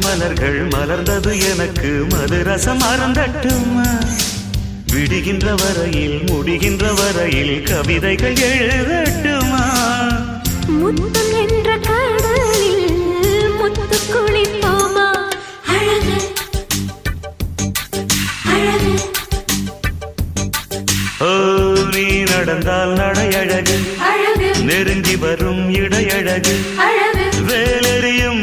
மலர்கள் மலர்ந்தது எனக்கு மதுரசம் அருந்தட்டுமா விடுகின்ற வரையில் முடிகின்ற வரையில் கவிதைகள் எழுதட்டுமா முத்தம் என்ற கடலில் முத்து குளிப்போமா அழகு அழகு ஓ நீ நடந்தால் நடையழகு அழகு நெருங்கி வரும் இடையழகு அழகு வேலெறியும்